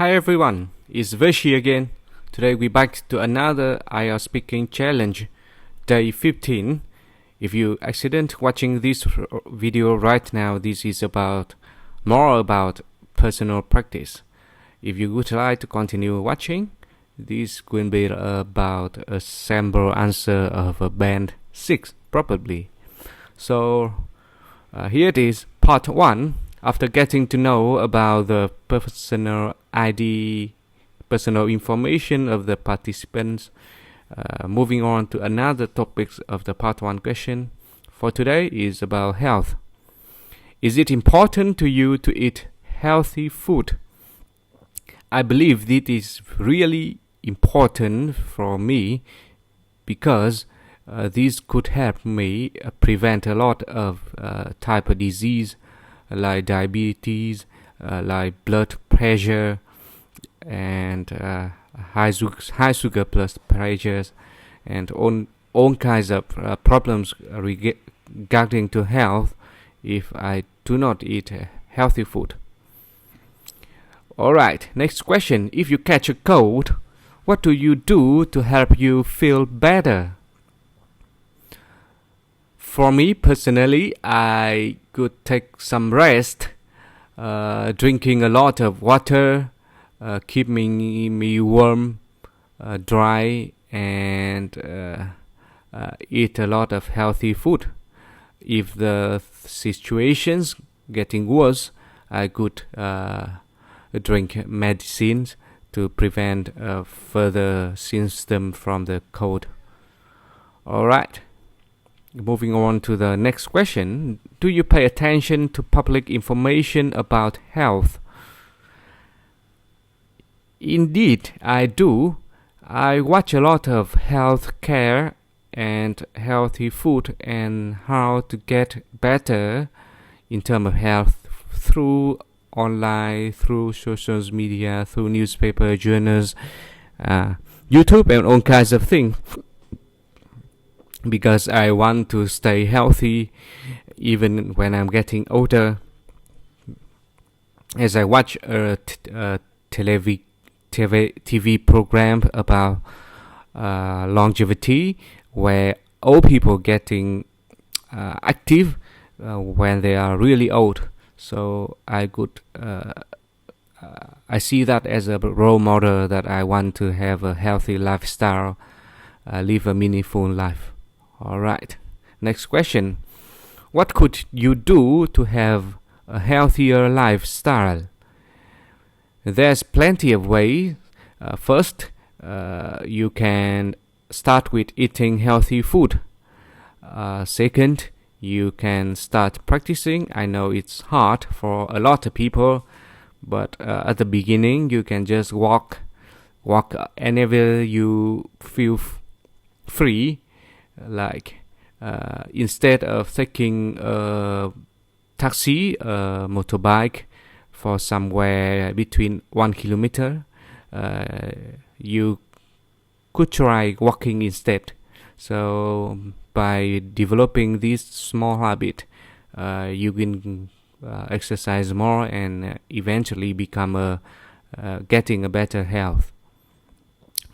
Hi everyone, it's Vishi again. Today we're back to another IELTS Speaking Challenge, day 15. If you accident watching this video right now, this is more about personal practice. If you would like to continue watching, this will be about a sample answer of a band 6 probably. So here it is, part 1. After getting to know about the personal ID, personal information of the participants, moving on to another topic of the part 1 question for today is about health. Is it important to you to eat healthy food? I believe this is really important for me because this could help me prevent a lot of type of disease like diabetes, like blood pressure, and high sugar plus pressures, and all kinds of problems regarding to health if I do not eat healthy food. Alright, next question. If you catch a cold, what do you do to help you feel better? For me personally, I could take some rest, drinking a lot of water, keeping me warm, dry, and eat a lot of healthy food. If the situation's getting worse, I could drink medicines to prevent further symptoms from the cold. Alright. Moving on to the next question. Do you pay attention to public information about health? Indeed, I do. I watch a lot of health care and healthy food and how to get better in terms of health through online, through social media, through newspaper, journals, YouTube, and all kinds of things. Because I want to stay healthy even when I'm getting older. As I watch a TV program about longevity, where old people getting active when they are really old. So I see that as a role model that I want to have a healthy lifestyle, live a meaningful life. Alright, next question. What could you do to have a healthier lifestyle? There's plenty of ways. First, you can start with eating healthy food. Second, you can start practicing. I know it's hard for a lot of people, but at the beginning, you can just walk anywhere you feel free. Like instead of taking a taxi, motorbike for somewhere between 1 kilometer, you could try walking instead. So by developing this small habit, you can exercise more and eventually become getting a better health.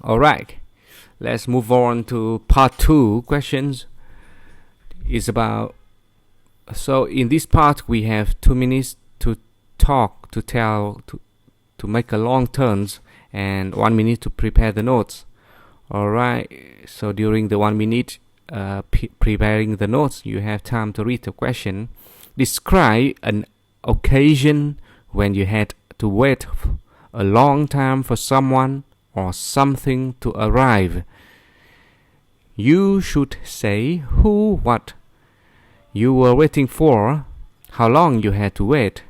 Alright. Let's move on to part 2 questions. Is about, so in this part we have 2 minutes to talk, to make a long turns, and 1 minute to prepare the notes. Alright, so during the 1 minute preparing the notes, you have time to read the question. Describe an occasion when you had to wait a long time for someone or something to arrive. You should say who, what you were waiting for, how long you had to wait,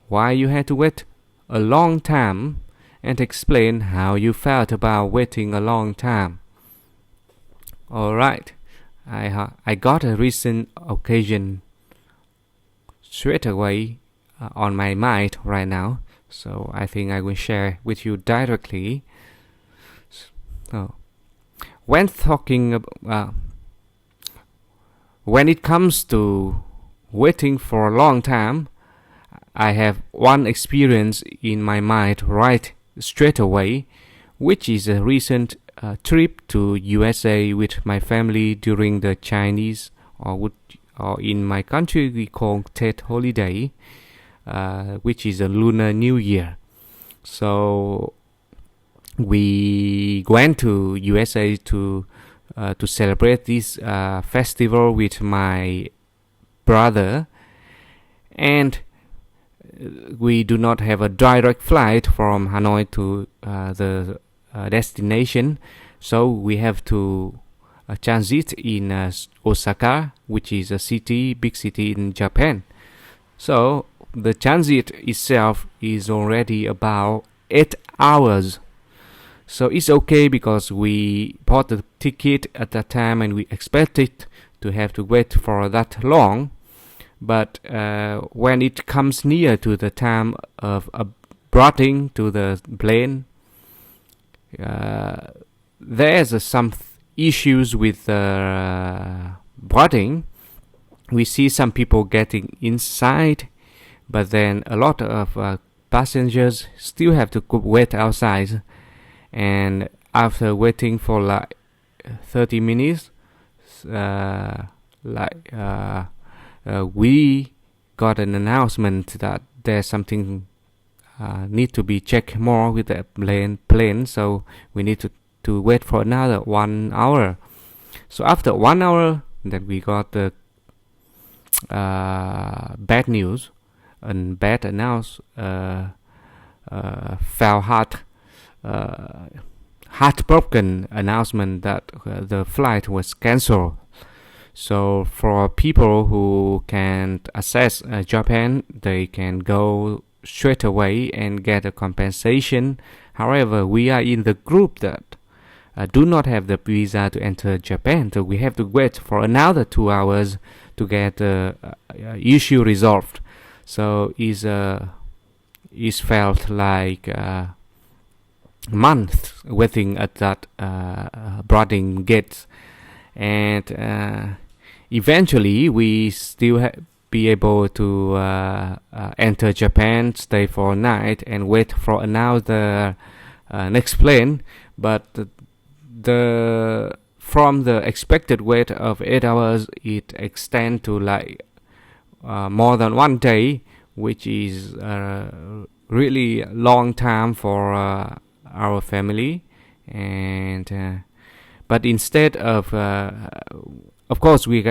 why you had to wait a long time, and explain how you felt about waiting a long time. Alright, I got a recent occasion straight away on my mind right now, so I think I will share with you directly. When it comes to waiting for a long time, I have one experience in my mind right straight away, which is a recent trip to USA with my family during the Chinese, or in my country we call Tet holiday, which is a Lunar New Year. So we went to USA to celebrate this festival with my brother, and we do not have a direct flight from Hanoi to the destination, so we have to transit in Osaka, which is a big city in Japan. So the transit itself is already about 8 hours. So it's okay because we bought the ticket at that time and we expected to have to wait for that long. But when it comes near to the time of boarding to the plane, there's some issues with boarding. We see some people getting inside, but then a lot of passengers still have to wait outside. And after waiting for like 30 minutes, we got an announcement that there's something need to be checked more with the plane, so we need to wait for another 1 hour. So after 1 hour, then we got the bad news and bad heartbroken announcement that the flight was cancelled. So for people who can't access Japan, they can go straight away and get a compensation. However, we are in the group that do not have the visa to enter Japan, so we have to wait for another 2 hours to get the issue resolved. So it's felt like a month waiting at that boarding gate, and eventually we still be able to enter Japan, stay for a night, and wait for another next plane. But from the expected wait of 8 hours, it extends to like more than 1 day, which is really long time for our family. And but instead of course we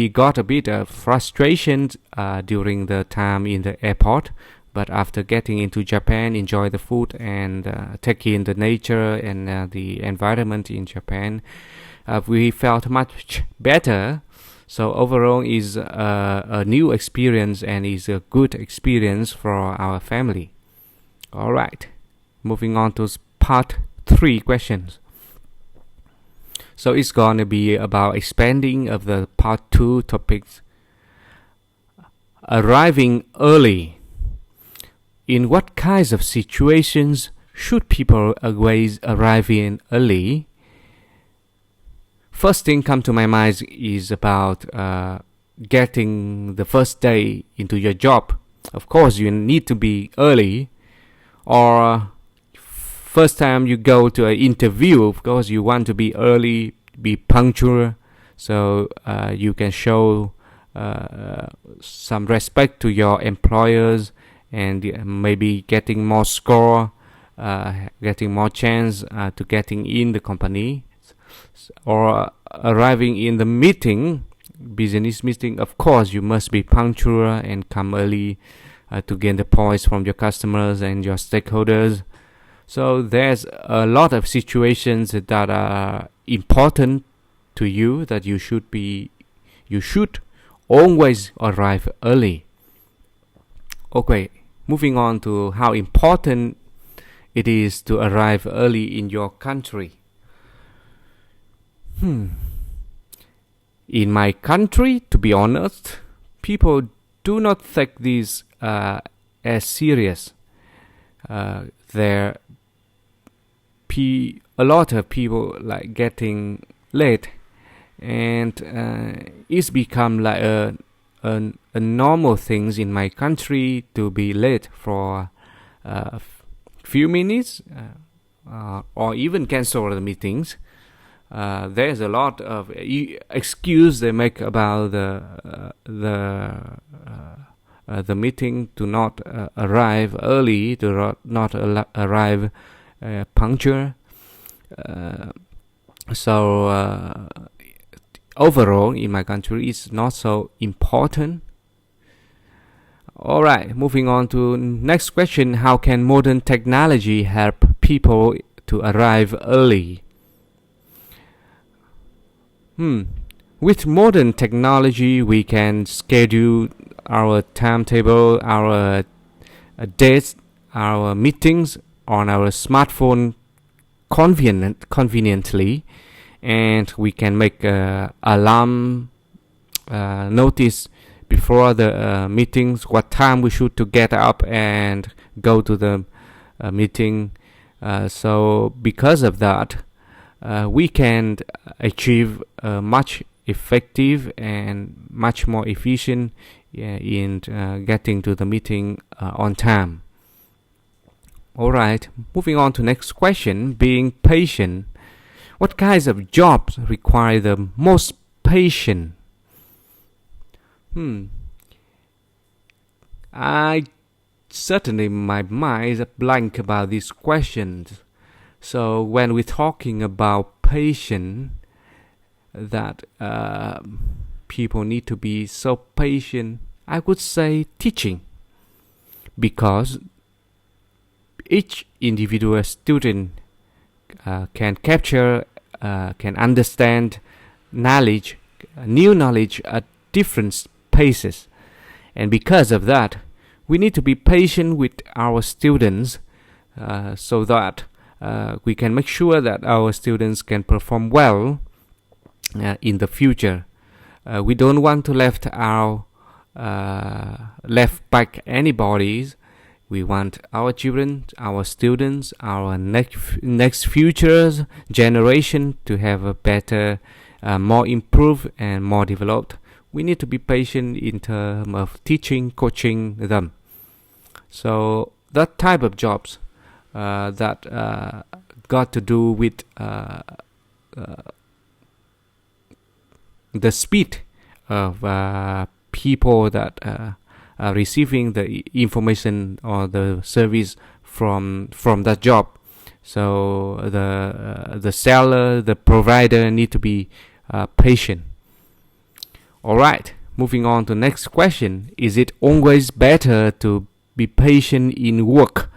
got a bit of frustration during the time in the airport, but after getting into Japan, enjoy the food and take in the nature and the environment in Japan, we felt much better. So overall is a new experience and is a good experience for our family. Alright, moving on to part 3 questions. So it's gonna be about expanding of the part 2 topics. Arriving early. In what kinds of situations should people always arrive in early? First thing come to my mind is about getting the first day into your job. Of course, you need to be early. Or first time you go to an interview, of course, you want to be early, be punctual, so you can show some respect to your employers and maybe getting more score, getting more chance to getting in the company. Or arriving in the business meeting, of course, you must be punctual and come early to gain the points from your customers and your stakeholders. So there's a lot of situations that are important to you that you should always arrive early. Okay, moving on to how important it is to arrive early in your country. In my country, to be honest, people do not take this as serious. There a lot of people like getting late, and it's become like a normal things in my country to be late for few minutes or even cancel the meetings. There's a lot of excuse they make about the meeting to not arrive early, to not arrive punctual. So overall, in my country, it's not so important. All right, moving on to next question. How can modern technology help people to arrive early? With modern technology, we can schedule our timetable, our dates, our meetings on our smartphone conveniently, and we can make alarm notice before the meetings what time we should to get up and go to the meeting. So because of that, we can achieve much effective and much more efficient in getting to the meeting on time. Alright, moving on to next question. Being patient. What kinds of jobs require the most patience? I certainly, my mind is blank about these questions. So when we're talking about patience, that people need to be so patient, I would say teaching, because each individual student can capture, can understand knowledge, new knowledge at different paces, and because of that, we need to be patient with our students so that we can make sure that our students can perform well in the future. We don't want to left back anybody. We want our children, our students, our next future generation to have a better, more improved and more developed. We need to be patient in terms of teaching, coaching them. So that type of jobs that got to do with the speed of people that are receiving the information or the service from that job. So the seller, the provider need to be patient. Alright, moving on to next question. Is it always better to be patient in work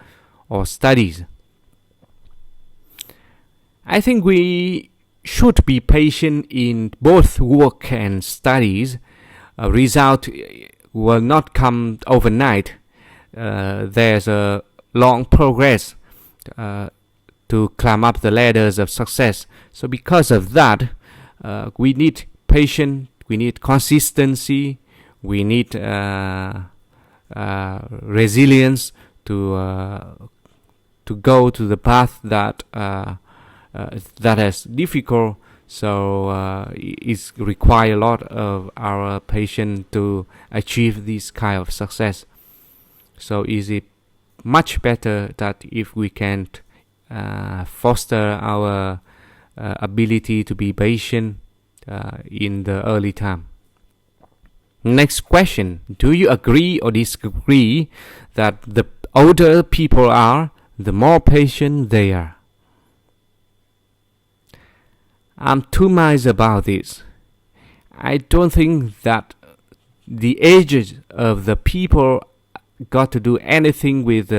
or studies? I think we should be patient in both work and studies. A result will not come overnight. There's a long progress to climb up the ladders of success. So because of that, we need patience, we need consistency, we need resilience to go to the path that is difficult. So it requires a lot of our patience to achieve this kind of success. So is it much better that if we can foster our ability to be patient in the early time. Next question. Do you agree or disagree that the older people are, the more patient they are? I'm two minds about this. I don't think that the ages of the people got to do anything with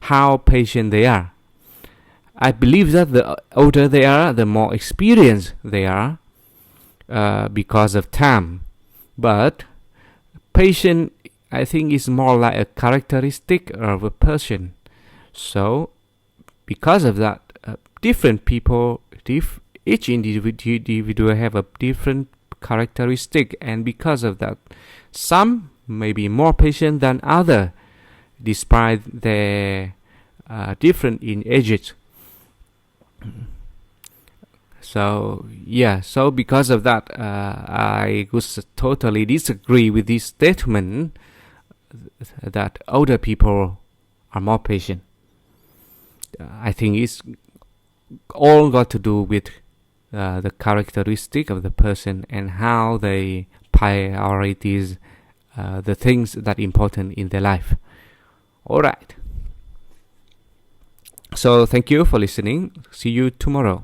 how patient they are. I believe that the older they are, the more experienced they are because of time. But patience, I think, is more like a characteristic of a person. So, because of that, different people, each individual have a different characteristic, and because of that, some may be more patient than other, despite their different in ages. So because of that, I would totally disagree with this statement that older people are more patient. I think it's all got to do with the characteristic of the person and how they prioritize the things that important in their life. All right. So thank you for listening. See you tomorrow.